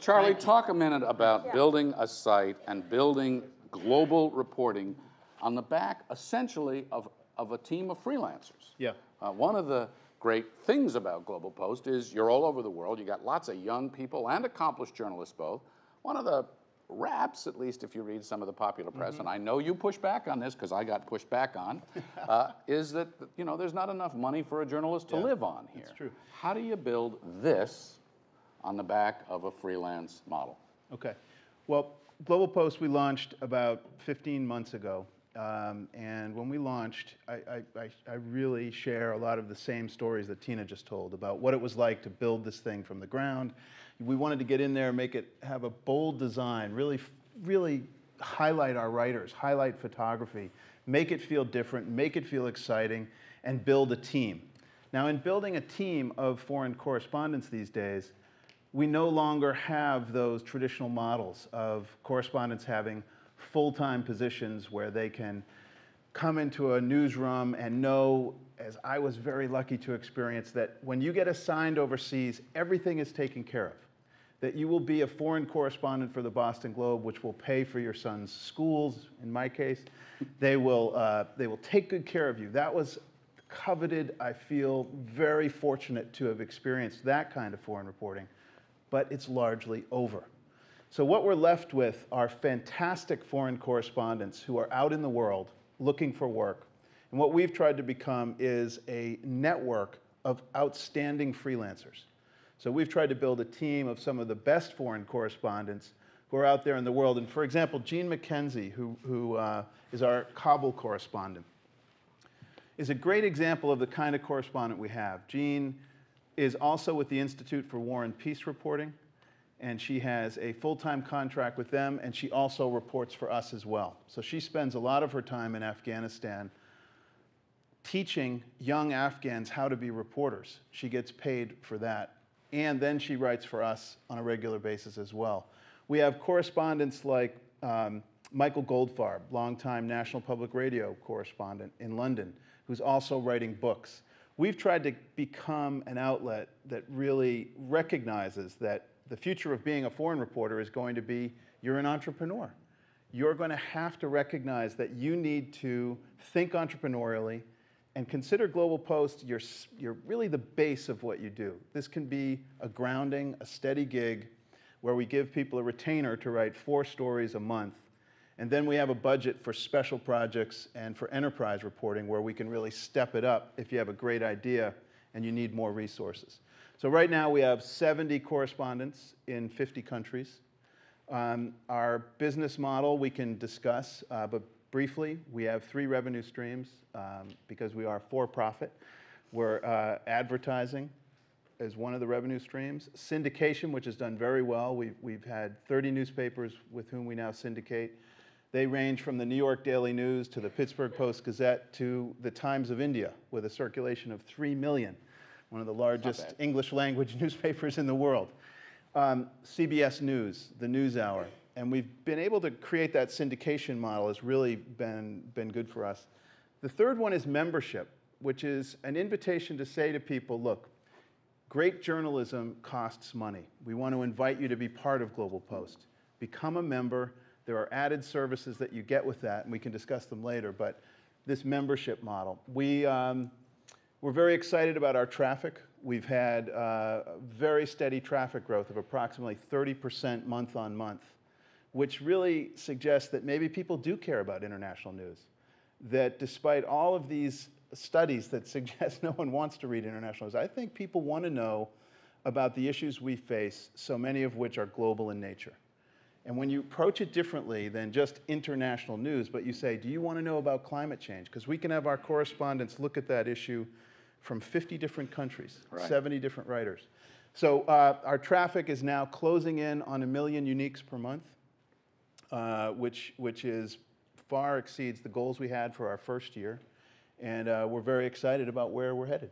Charlie, talk a minute about building a site and building global reporting on the back, essentially, of a team of freelancers. Yeah. One of the great things about GlobalPost is you're all over the world. You got lots of young people and accomplished journalists both. One of the raps, at least if you read some of the popular press, and I know you push back on this because I got pushed back on, is that there's not enough money for a journalist to live on here. That's true. How do you build this on the back of a freelance model? Okay. Well, GlobalPost we launched about 15 months ago. And when we launched, I really share a lot of the same stories that Tina just told about what it was like to build this thing from the ground. We wanted to get in there, make it have a bold design, really highlight our writers, highlight photography, make it feel different, make it feel exciting, and build a team. Now, in building a team of foreign correspondents these days, we no longer have those traditional models of correspondents having full-time positions where they can come into a newsroom and know, as I was very lucky to experience, that when you get assigned overseas, everything is taken care of. That you will be a foreign correspondent for the Boston Globe, which will pay for your son's schools, in my case. They will take good care of you. That was coveted. I feel very fortunate to have experienced that kind of foreign reporting, but it's largely over. So what we're left with are fantastic foreign correspondents who are out in the world looking for work. And what we've tried to become is a network of outstanding freelancers. So we've tried to build a team of some of the best foreign correspondents who are out there in the world. And for example, Jean McKenzie, who is our Kabul correspondent, is a great example of the kind of correspondent we have. Jean is also with the Institute for War and Peace Reporting, and she has a full-time contract with them, and she also reports for us as well. So she spends a lot of her time in Afghanistan teaching young Afghans how to be reporters. She gets paid for that. And then she writes for us on a regular basis as well. We have correspondents like Michael Goldfarb, longtime National Public Radio correspondent in London, who's also writing books. We've tried to become an outlet that really recognizes that the future of being a foreign reporter is going to be you're an entrepreneur. You're going to have to recognize that you need to think entrepreneurially and consider GlobalPost you're really the base of what you do. This can be a grounding, a steady gig where we give people a retainer to write 4 stories a month. And then we have a budget for special projects and for enterprise reporting where we can really step it up if you have a great idea and you need more resources. So right now we have 70 correspondents in 50 countries. Our business model we can discuss, but briefly, we have 3 revenue streams because we are for-profit. We're advertising as one of the revenue streams. Syndication, which has done very well. We've had 30 newspapers with whom we now syndicate. They range from the New York Daily News to the Pittsburgh Post-Gazette to the Times of India with a circulation of 3 million, one of the largest English language newspapers in the world. CBS News, the NewsHour. And we've been able to create that syndication model has really been good for us. The third one is membership, which is an invitation to say to people, look, great journalism costs money. We want to invite you to be part of GlobalPost. Become a member. There are added services that you get with that, and we can discuss them later, but this membership model. We're very excited about our traffic. We've had very steady traffic growth of approximately 30% month on month, which really suggests that maybe people do care about international news. That despite all of these studies that suggest no one wants to read international news, I think people want to know about the issues we face, so many of which are global in nature. And when you approach it differently than just international news, but you say, do you want to know about climate change? Because we can have our correspondents look at that issue from 50 different countries, 70 different writers. So our traffic is now closing in on 1 million uniques per month, which far exceeds the goals we had for our first year. And we're very excited about where we're headed.